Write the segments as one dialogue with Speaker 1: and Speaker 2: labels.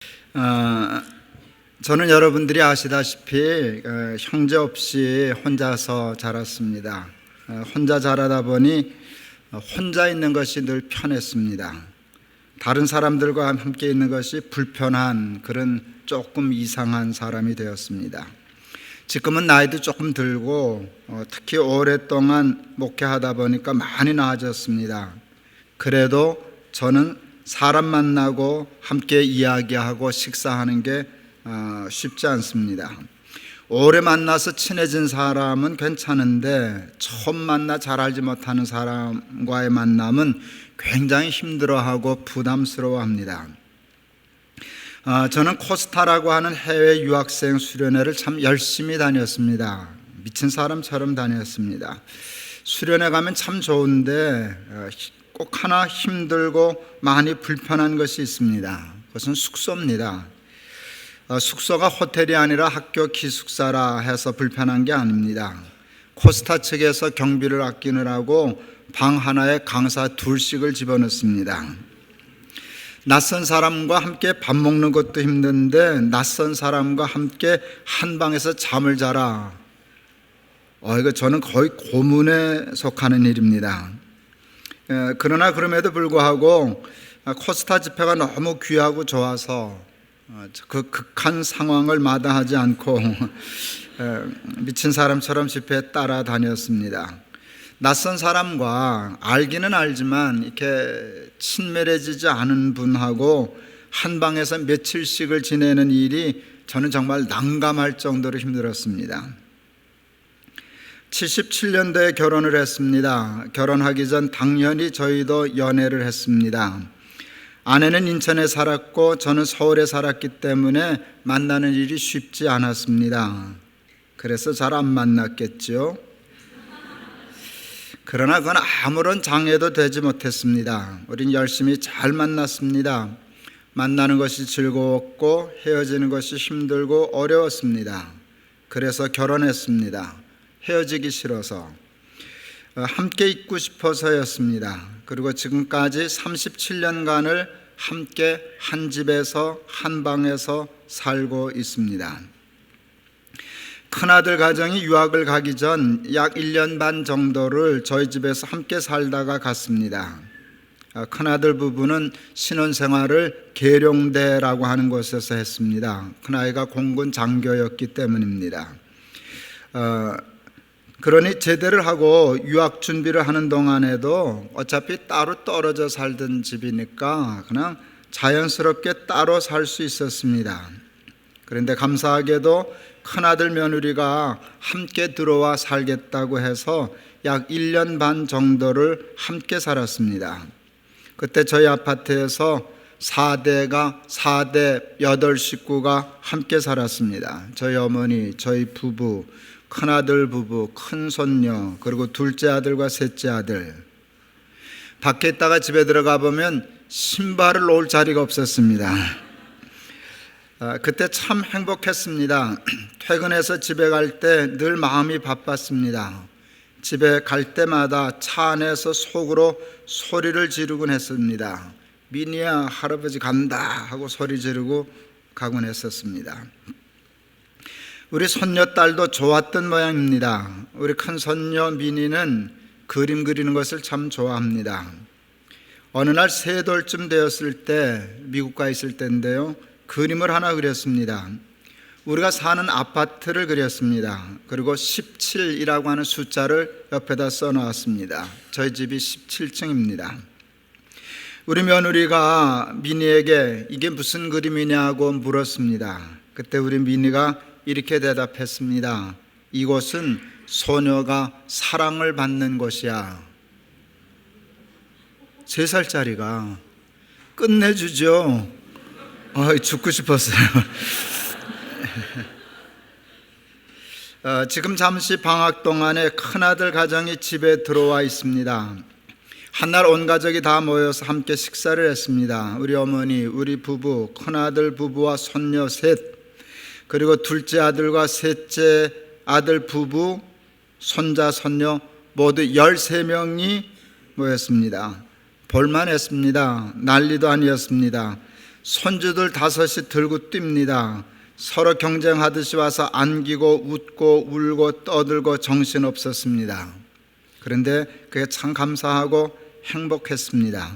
Speaker 1: 어, 저는 여러분들이 아시다시피 형제 없이 혼자서 자랐습니다. 혼자 자라다 보니 혼자 있는 것이 늘 편했습니다. 다른 사람들과 함께 있는 것이 불편한 그런 조금 이상한 사람이 되었습니다. 지금은 나이도 조금 들고 특히 오랫동안 목회하다 보니까 많이 나아졌습니다. 그래도 저는 사람 만나고 함께 이야기하고 식사하는 게 쉽지 않습니다. 오래 만나서 친해진 사람은 괜찮은데 처음 만나 잘 알지 못하는 사람과의 만남은 굉장히 힘들어하고 부담스러워합니다. 저는 코스타라고 하는 해외 유학생 수련회를 참 열심히 다녔습니다. 미친 사람처럼 다녔습니다. 수련회 가면 참 좋은데 꼭 하나 힘들고 많이 불편한 것이 있습니다. 그것은 숙소입니다. 숙소가 호텔이 아니라 학교 기숙사라 해서 불편한 게 아닙니다. 코스타 측에서 경비를 아끼느라고 방 하나에 강사 둘씩을 집어넣습니다. 낯선 사람과 함께 밥 먹는 것도 힘든데 낯선 사람과 함께 한 방에서 잠을 자라. 이거 저는 거의 고문에 속하는 일입니다. 그러나 그럼에도 불구하고 코스타 집회가 너무 귀하고 좋아서 그 극한 상황을 마다하지 않고 미친 사람처럼 집회에 따라다녔습니다. 낯선 사람과 알기는 알지만 이렇게 친밀해지지 않은 분하고 한 방에서 며칠씩을 지내는 일이 저는 정말 난감할 정도로 힘들었습니다. 77년도에 결혼을 했습니다. 결혼하기 전 당연히 저희도 연애를 했습니다. 아내는 인천에 살았고 저는 서울에 살았기 때문에 만나는 일이 쉽지 않았습니다. 그래서 잘 안 만났겠죠. 그러나 그건 아무런 장애도 되지 못했습니다. 우린 열심히 잘 만났습니다. 만나는 것이 즐거웠고 헤어지는 것이 힘들고 어려웠습니다. 그래서 결혼했습니다. 헤어지기 싫어서, 함께 있고 싶어서였습니다. 그리고 지금까지 37년간을 함께 한 집에서 한 방에서 살고 있습니다. 큰아들 가정이 유학을 가기 전 약 1년 반 정도를 저희 집에서 함께 살다가 갔습니다. 큰아들 부부는 신혼생활을 계룡대라고 하는 곳에서 했습니다. 큰아이가 공군 장교였기 때문입니다. 그러니 제대를 하고 유학 준비를 하는 동안에도 어차피 따로 떨어져 살던 집이니까 그냥 자연스럽게 따로 살 수 있었습니다. 그런데 감사하게도 큰아들 며느리가 함께 들어와 살겠다고 해서 약 1년 반 정도를 함께 살았습니다. 그때 저희 아파트에서 4대 8 식구가 함께 살았습니다. 저희 어머니, 저희 부부, 큰아들 부부, 큰손녀, 그리고 둘째 아들과 셋째 아들. 밖에 있다가 집에 들어가 보면 신발을 놓을 자리가 없었습니다. 그때 참 행복했습니다. 퇴근해서 집에 갈 때 늘 마음이 바빴습니다. 집에 갈 때마다 차 안에서 속으로 소리를 지르곤 했습니다. 미니야, 할아버지 간다 하고 소리 지르고 가곤 했었습니다. 우리 손녀딸도 좋았던 모양입니다. 우리 큰 손녀 미니는 그림 그리는 것을 참 좋아합니다. 어느 날 3돌쯤 되었을 때 미국 가 있을 때인데요, 그림을 하나 그렸습니다. 우리가 사는 아파트를 그렸습니다. 그리고 17이라고 하는 숫자를 옆에다 써놓았습니다. 저희 집이 17층입니다. 우리 며느리가 미니에게 이게 무슨 그림이냐고 물었습니다. 그때 우리 미니가 이렇게 대답했습니다. 이곳은 소녀가 사랑을 받는 곳이야. 3살짜리가 끝내주죠. 죽고 싶었어요. 지금 잠시 방학 동안에 큰아들 가정이 집에 들어와 있습니다. 한날 온 가족이 다 모여서 함께 식사를 했습니다. 우리 어머니, 우리 부부, 큰아들 부부와 손녀 셋, 그리고 둘째 아들과 셋째 아들 부부, 손자, 손녀 모두 13명이 모였습니다. 볼만했습니다. 난리도 아니었습니다. 손주들 5이 들고 뜁니다. 서로 경쟁하듯이 와서 안기고 웃고 울고 떠들고 정신없었습니다. 그런데 그게 참 감사하고 행복했습니다.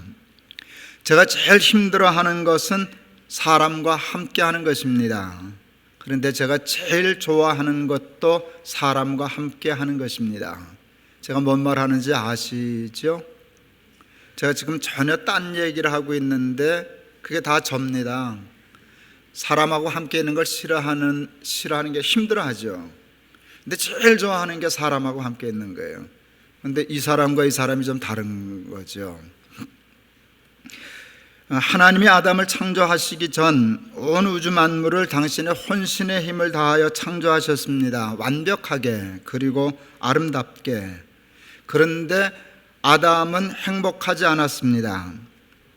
Speaker 1: 제가 제일 힘들어하는 것은 사람과 함께하는 것입니다. 그런데 제가 제일 좋아하는 것도 사람과 함께하는 것입니다. 제가 뭔 말 하는지 아시죠? 제가 지금 전혀 딴 얘기를 하고 있는데 그게 다 접니다. 사람하고 함께 있는 걸 싫어하는 게 힘들어하죠. 근데 제일 좋아하는 게 사람하고 함께 있는 거예요. 근데 이 사람과 이 사람이 좀 다른 거죠. 하나님이 아담을 창조하시기 전 온 우주 만물을 당신의 혼신의 힘을 다하여 창조하셨습니다. 완벽하게, 그리고 아름답게. 그런데 아담은 행복하지 않았습니다.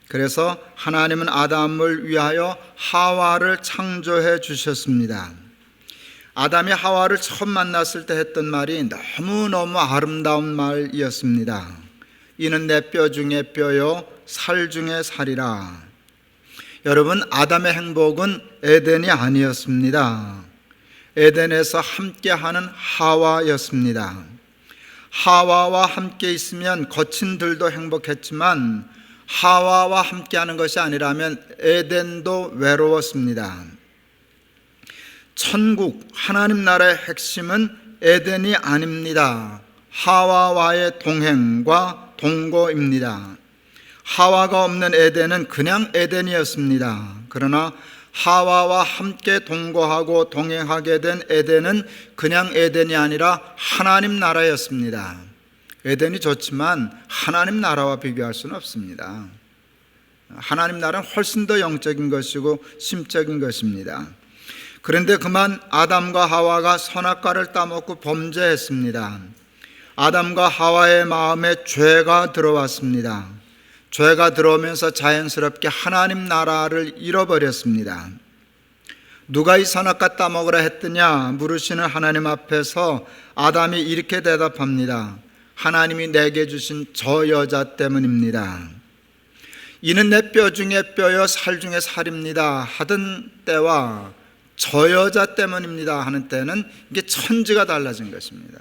Speaker 1: 그래서 하나님은 아담을 위하여 하와를 창조해 주셨습니다. 아담이 하와를 처음 만났을 때 했던 말이 너무너무 아름다운 말이었습니다. 이는 내 뼈 중에 뼈요 살 중에 살이라. 여러분, 아담의 행복은 에덴이 아니었습니다. 에덴에서 함께하는 하와였습니다. 하와와 함께 있으면 거친들도 행복했지만 하와와 함께하는 것이 아니라면 에덴도 외로웠습니다. 천국, 하나님 나라의 핵심은 에덴이 아닙니다. 하와와의 동행과 동거입니다. 하와가 없는 에덴은 그냥 에덴이었습니다. 그러나 하와와 함께 동거하고 동행하게 된 에덴은 그냥 에덴이 아니라 하나님 나라였습니다. 에덴이 좋지만 하나님 나라와 비교할 수는 없습니다. 하나님 나라는 훨씬 더 영적인 것이고 심적인 것입니다. 그런데 그만 아담과 하와가 선악과를 따먹고 범죄했습니다. 아담과 하와의 마음에 죄가 들어왔습니다. 죄가 들어오면서 자연스럽게 하나님 나라를 잃어버렸습니다. 누가 이 선악과 따먹으라 했더냐 물으시는 하나님 앞에서 아담이 이렇게 대답합니다. 하나님이 내게 주신 저 여자 때문입니다. 이는 내 뼈 중에 뼈요 살 중에 살입니다 하던 때와 저 여자 때문입니다 하는 때는 이게 천지가 달라진 것입니다.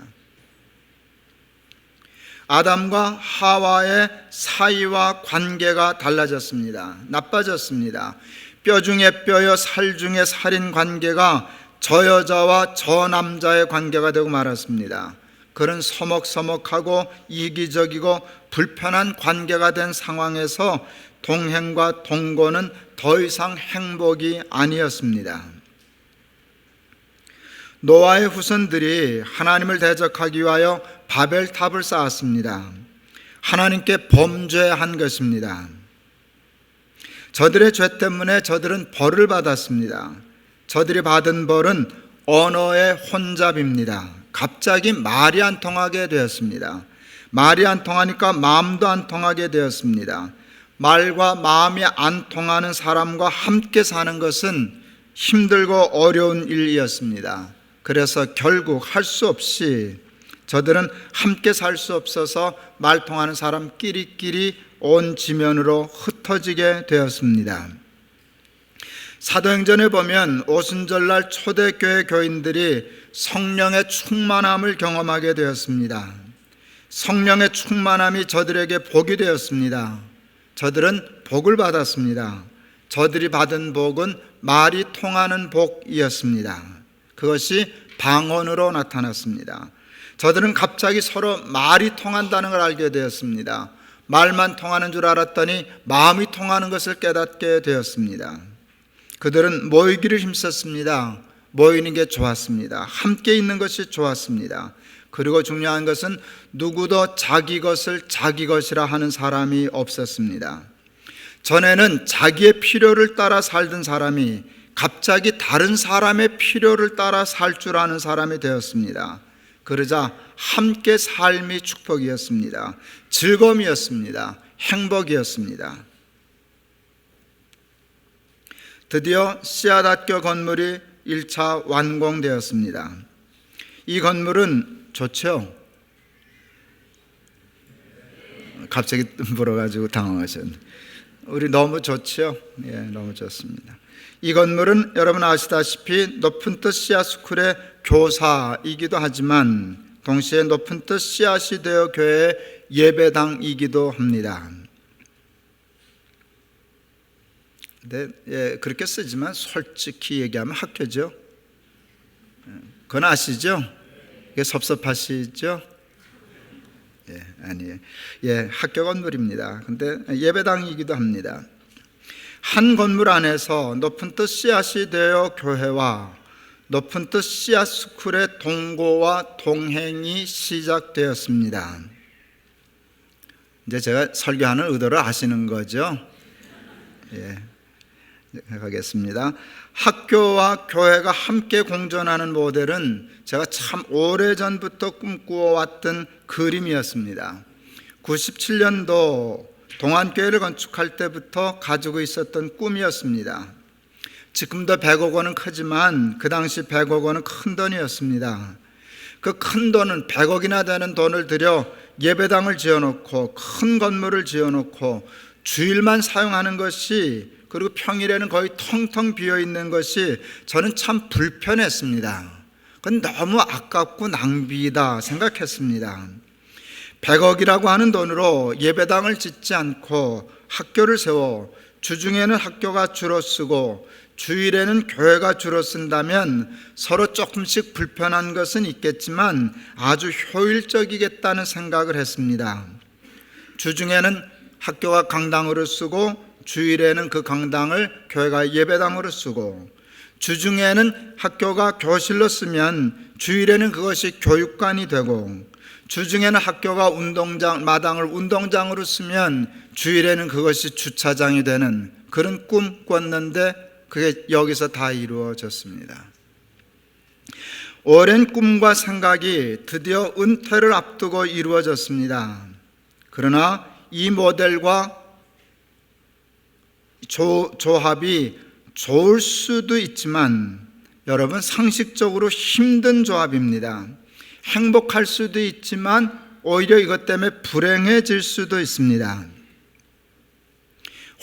Speaker 1: 아담과 하와의 사이와 관계가 달라졌습니다. 나빠졌습니다. 뼈 중에 뼈요 살 중에 살인 관계가 저 여자와 저 남자의 관계가 되고 말았습니다. 그런 서먹서먹하고 이기적이고 불편한 관계가 된 상황에서 동행과 동거는 더 이상 행복이 아니었습니다. 노아의 후손들이 하나님을 대적하기 위하여 바벨탑을 쌓았습니다. 하나님께 범죄한 것입니다. 저들의 죄 때문에 저들은 벌을 받았습니다. 저들이 받은 벌은 언어의 혼잡입니다. 갑자기 말이 안 통하게 되었습니다. 말이 안 통하니까 마음도 안 통하게 되었습니다. 말과 마음이 안 통하는 사람과 함께 사는 것은 힘들고 어려운 일이었습니다. 그래서 결국 할 수 없이 저들은 함께 살 수 없어서 말 통하는 사람끼리끼리 온 지면으로 흩어지게 되었습니다. 사도행전에 보면 오순절날 초대교회 교인들이 성령의 충만함을 경험하게 되었습니다. 성령의 충만함이 저들에게 복이 되었습니다. 저들은 복을 받았습니다. 저들이 받은 복은 말이 통하는 복이었습니다. 그것이 방언으로 나타났습니다. 저들은 갑자기 서로 말이 통한다는 걸 알게 되었습니다. 말만 통하는 줄 알았더니 마음이 통하는 것을 깨닫게 되었습니다. 그들은 모이기를 힘썼습니다. 모이는 게 좋았습니다. 함께 있는 것이 좋았습니다. 그리고 중요한 것은 누구도 자기 것을 자기 것이라 하는 사람이 없었습니다. 전에는 자기의 필요를 따라 살던 사람이 갑자기 다른 사람의 필요를 따라 살 줄 아는 사람이 되었습니다. 그러자 함께 삶이 축복이었습니다. 즐거움이었습니다. 행복이었습니다. 드디어 씨앗학교 건물이 1차 완공되었습니다. 이 건물은 좋죠? 갑자기 물어가지고 당황하셨네. 우리 너무 좋죠? 예, 너무 좋습니다. 이 건물은 여러분 아시다시피 높은 뜻 씨앗 스쿨의 교사이기도 하지만 동시에 높은 뜻 씨앗이 되어 교회의 예배당이기도 합니다. 근데 예, 그렇게 쓰지만 솔직히 얘기하면 학교죠. 그건 아시죠? 이게 섭섭하시죠? 예, 아니에요. 예, 학교 건물입니다. 근데 예배당이기도 합니다. 한 건물 안에서 높은 뜻 씨앗이 되어 교회와 높은 뜻 씨앗 스쿨의 동고와 동행이 시작되었습니다. 이제 제가 설교하는 의도를 아시는 거죠? 예, 가겠습니다. 학교와 교회가 함께 공존하는 모델은 제가 참 오래전부터 꿈꾸어왔던 그림이었습니다. 97년도 동안교회를 건축할 때부터 가지고 있었던 꿈이었습니다. 지금도 100억 원은 크지만 그 당시 100억 원은 큰 돈이었습니다. 그 큰 돈은 100억이나 되는 돈을 들여 예배당을 지어놓고 큰 건물을 지어놓고 주일만 사용하는 것이, 그리고 평일에는 거의 텅텅 비어있는 것이 저는 참 불편했습니다. 그건 너무 아깝고 낭비다 생각했습니다. 100억이라고 하는 돈으로 예배당을 짓지 않고 학교를 세워 주중에는 학교가 주로 쓰고 주일에는 교회가 주로 쓴다면 서로 조금씩 불편한 것은 있겠지만 아주 효율적이겠다는 생각을 했습니다. 주중에는 학교가 강당으로 쓰고 주일에는 그 강당을 교회가 예배당으로 쓰고, 주중에는 학교가 교실로 쓰면 주일에는 그것이 교육관이 되고, 주중에는 학교가 마당을 운동장으로 쓰면 주일에는 그것이 주차장이 되는 그런 꿈 꿨는데 그게 여기서 다 이루어졌습니다. 오랜 꿈과 생각이 드디어 은퇴를 앞두고 이루어졌습니다. 그러나 이 모델과 조합이 좋을 수도 있지만 여러분, 상식적으로 힘든 조합입니다. 행복할 수도 있지만 오히려 이것 때문에 불행해질 수도 있습니다.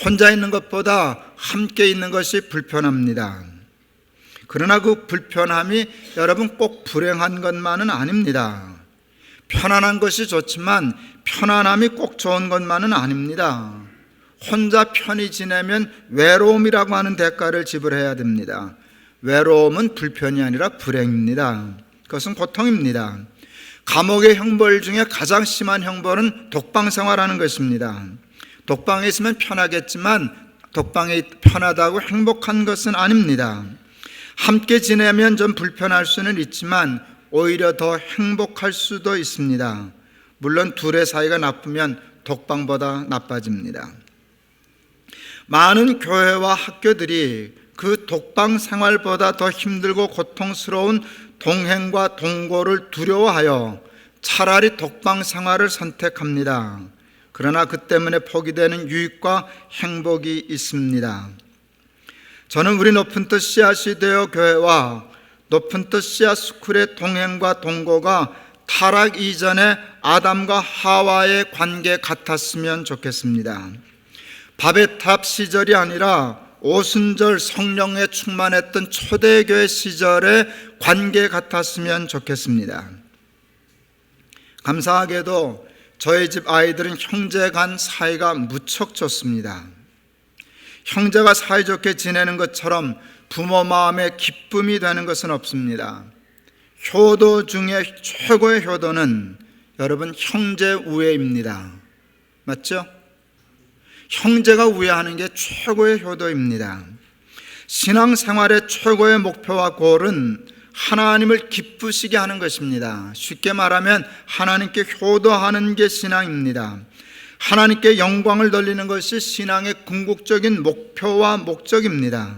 Speaker 1: 혼자 있는 것보다 함께 있는 것이 불편합니다. 그러나 그 불편함이 여러분 꼭 불행한 것만은 아닙니다. 편안한 것이 좋지만 편안함이 꼭 좋은 것만은 아닙니다. 혼자 편히 지내면 외로움이라고 하는 대가를 지불해야 됩니다. 외로움은 불편이 아니라 불행입니다. 그것은 고통입니다. 감옥의 형벌 중에 가장 심한 형벌은 독방 생활하는 것입니다. 독방에 있으면 편하겠지만 독방이 편하다고 행복한 것은 아닙니다. 함께 지내면 좀 불편할 수는 있지만 오히려 더 행복할 수도 있습니다. 물론 둘의 사이가 나쁘면 독방보다 나빠집니다. 많은 교회와 학교들이 그 독방 생활보다 더 힘들고 고통스러운 동행과 동거를 두려워하여 차라리 독방 생활을 선택합니다. 그러나 그 때문에 포기되는 유익과 행복이 있습니다. 저는 우리 높은 뜻 씨앗이 되어 교회와 높은 뜻 씨앗 스쿨의 동행과 동거가 타락 이전에 아담과 하와의 관계 같았으면 좋겠습니다. 밥의 탑 시절이 아니라 오순절 성령에 충만했던 초대교회 시절의 관계 같았으면 좋겠습니다. 감사하게도 저희 집 아이들은 형제 간 사이가 무척 좋습니다. 형제가 사이좋게 지내는 것처럼 부모 마음에 기쁨이 되는 것은 없습니다. 효도 중에 최고의 효도는 여러분 형제 우애입니다. 맞죠? 형제가 우애하는 게 최고의 효도입니다. 신앙생활의 최고의 목표와 골은 하나님을 기쁘시게 하는 것입니다. 쉽게 말하면 하나님께 효도하는 게 신앙입니다. 하나님께 영광을 돌리는 것이 신앙의 궁극적인 목표와 목적입니다.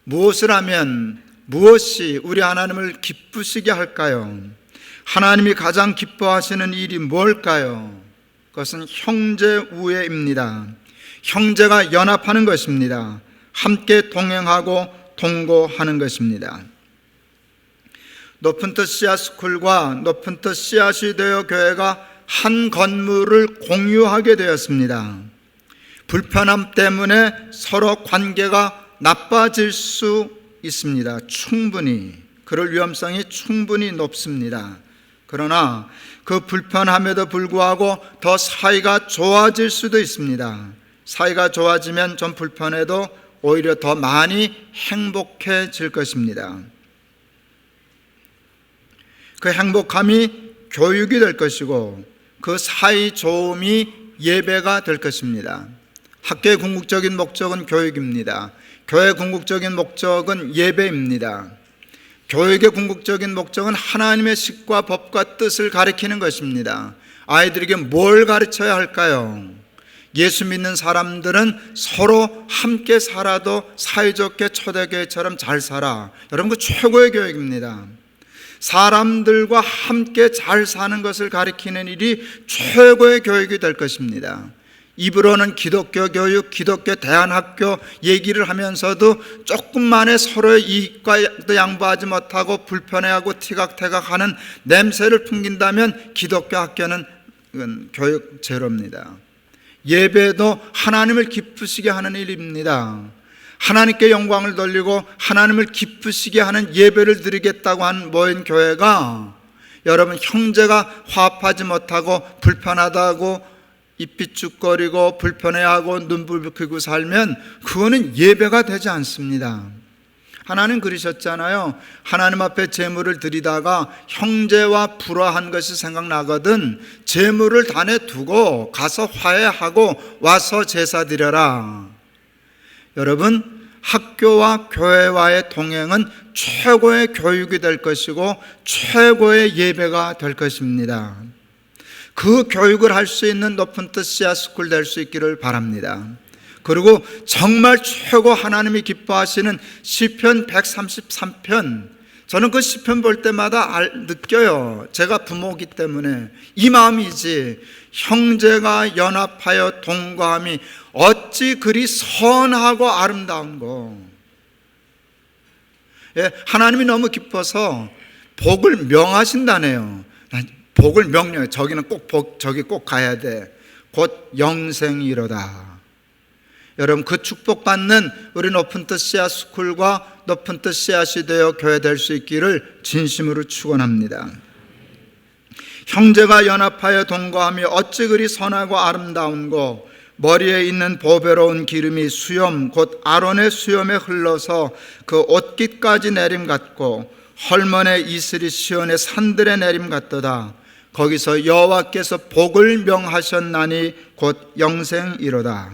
Speaker 1: 무엇을 하면 무엇이 우리 하나님을 기쁘시게 할까요? 하나님이 가장 기뻐하시는 일이 뭘까요? 그것은 형제 우애입니다. 형제가 연합하는 것입니다. 함께 동행하고 동거하는 것입니다. 높은 뜻 씨앗 스쿨과 높은 뜻 씨앗이 되어 교회가 한 건물을 공유하게 되었습니다. 불편함 때문에 서로 관계가 나빠질 수 있습니다. 충분히. 그럴 위험성이 충분히 높습니다. 그러나 그 불편함에도 불구하고 더 사이가 좋아질 수도 있습니다. 사이가 좋아지면 좀 불편해도 오히려 더 많이 행복해질 것입니다. 그 행복함이 교육이 될 것이고 그 사이 좋음이 예배가 될 것입니다. 학교의 궁극적인 목적은 교육입니다. 교회의 궁극적인 목적은 예배입니다. 교육의 궁극적인 목적은 하나님의 식과 법과 뜻을 가리키는 것입니다. 아이들에게 뭘 가르쳐야 할까요? 예수 믿는 사람들은 서로 함께 살아도 사이좋게 초대교회처럼 잘 살아. 여러분, 그 최고의 교육입니다. 사람들과 함께 잘 사는 것을 가리키는 일이 최고의 교육이 될 것입니다. 입으로는 기독교 교육, 기독교 대안학교 얘기를 하면서도 조금만의 서로의 이익과도 양보하지 못하고 불편해하고 티각태각하는 냄새를 풍긴다면 기독교 학교는 교육 제로입니다. 예배도 하나님을 기쁘시게 하는 일입니다. 하나님께 영광을 돌리고 하나님을 기쁘시게 하는 예배를 드리겠다고 한 모인 교회가 여러분 형제가 화합하지 못하고 불편하다고 입비죽거리고 불편해하고 눈물 붉히고 살면 그거는 예배가 되지 않습니다. 하나님 그러셨잖아요. 하나님 앞에 제물을 드리다가 형제와 불화한 것이 생각나거든 제물을 단에 두고 가서 화해하고 와서 제사 드려라. 여러분, 학교와 교회와의 동행은 최고의 교육이 될 것이고 최고의 예배가 될 것입니다. 그 교육을 할 수 있는 높은 뜻 씨앗스쿨 될 수 있기를 바랍니다. 그리고 정말 최고 하나님이 기뻐하시는 시편 133편, 저는 그 시편 볼 때마다 느껴요. 제가 부모이기 때문에 이 마음이지. 형제가 연합하여 동거함이 어찌 그리 선하고 아름다운고. 예, 하나님이 너무 기뻐서 복을 명하신다네요. 복을 명령해. 저기는 꼭 저기 꼭 가야 돼. 곧 영생이로다. 여러분, 그 축복받는 우리 높은 뜻 씨앗 스쿨과 높은 뜻 씨앗이 되어 교회 될 수 있기를 진심으로 축원합니다. 형제가 연합하여 동거함이 어찌 그리 선하고 아름다운고 머리에 있는 보배로운 기름이 수염 곧 아론의 수염에 흘러서 그 옷깃까지 내림 같고 헐몬의 이슬이 시온의 산들에 내림 같도다. 거기서 여호와께서 복을 명하셨나니 곧 영생이로다.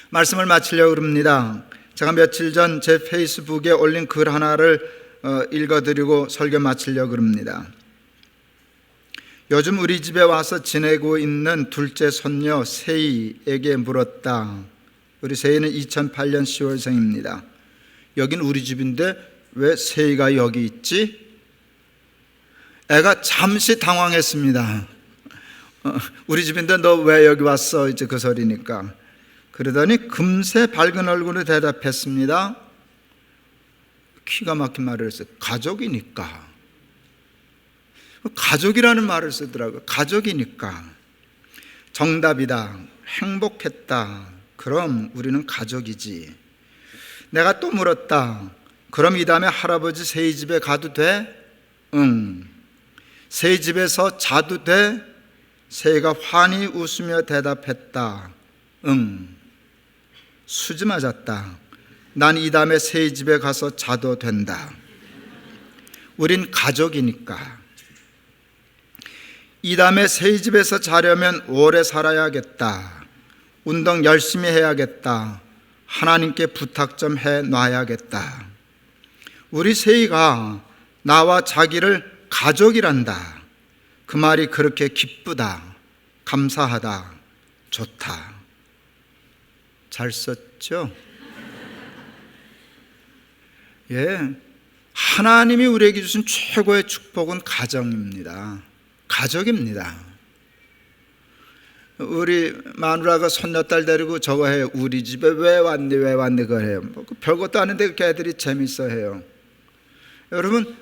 Speaker 1: 말씀을 마치려고 합니다. 제가 며칠 전 제 페이스북에 올린 글 하나를 읽어드리고 설교 마치려고 합니다. 요즘 우리 집에 와서 지내고 있는 둘째 손녀 세희에게 물었다. 우리 세희는 2008년 10월생입니다. 여긴 우리 집인데 왜 세희가 여기 있지? 애가 잠시 당황했습니다. 우리 집인데 너 왜 여기 왔어? 이제 그 소리니까. 그러더니 금세 밝은 얼굴로 대답했습니다. 기가 막힌 말을 했어요. 가족이니까. 가족이라는 말을 쓰더라고요. 가족이니까. 정답이다. 행복했다. 그럼 우리는 가족이지. 내가 또 물었다. 그럼 이 다음에 할아버지 세희 집에 가도 돼? 응. 세희 집에서 자도 돼? 세희가 환히 웃으며 대답했다. 응. 수지 맞았다. 난 이 다음에 세희 집에 가서 자도 된다. 우린 가족이니까. 이 다음에 세희 집에서 자려면 오래 살아야겠다. 운동 열심히 해야겠다. 하나님께 부탁 좀 해놔야겠다. 우리 세희가 나와 자기를 가족이란다. 그 말이 그렇게 기쁘다. 감사하다. 좋다. 잘 썼죠? 예, 하나님이 우리에게 주신 최고의 축복은 가정입니다. 가족입니다. 우리 마누라가 손녀딸 데리고 저거 해요. 우리 집에 왜 왔니 그거 해요. 별것도 아닌데 그렇게 애들이 재밌어 해요. 여러분,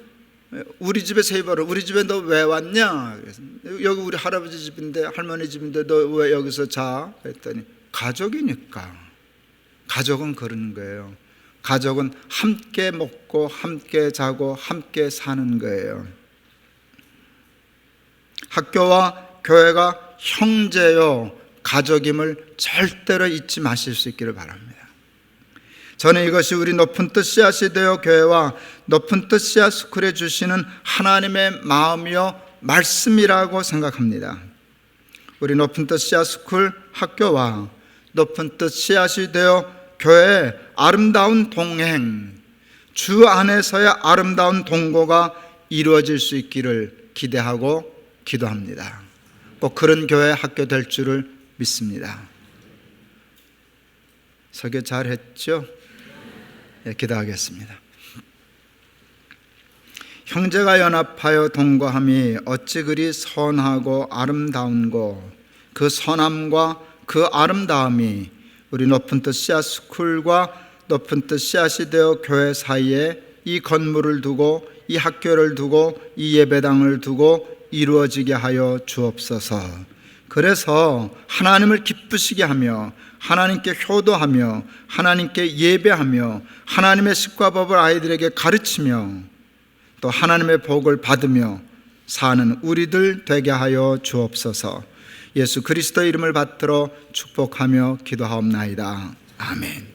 Speaker 1: 우리 집에 세입하러, 우리 집에 너 왜 왔냐? 여기 우리 할아버지 집인데, 할머니 집인데 너 왜 여기서 자? 했더니 가족이니까. 가족은 그런 거예요. 가족은 함께 먹고 함께 자고 함께 사는 거예요. 학교와 교회가 형제요 가족임을 절대로 잊지 마실 수 있기를 바랍니다. 저는 이것이 우리 높은 뜻 씨앗이 되어 교회와 높은 뜻 씨앗 스쿨에 주시는 하나님의 마음이요 말씀이라고 생각합니다. 우리 높은 뜻 씨앗 스쿨 학교와 높은 뜻 씨앗이 되어 교회의 아름다운 동행, 주 안에서의 아름다운 동거가 이루어질 수 있기를 기대하고 기도합니다. 꼭 그런 교회 학교 될 줄을 믿습니다. 설교 잘 했죠? 네, 기도하겠습니다. 형제가 연합하여 동거함이 어찌 그리 선하고 아름다운고, 그 선함과 그 아름다움이 우리 높은 뜻 씨앗 스쿨과 높은 뜻 씨앗이 되어 교회 사이에 이 건물을 두고 이 학교를 두고 이 예배당을 두고 이루어지게 하여 주옵소서. 그래서 하나님을 기쁘시게 하며 하나님께 효도하며 하나님께 예배하며 하나님의 십과법을 아이들에게 가르치며 또 하나님의 복을 받으며 사는 우리들 되게 하여 주옵소서. 예수 그리스도의 이름을 받들어 축복하며 기도하옵나이다. 아멘.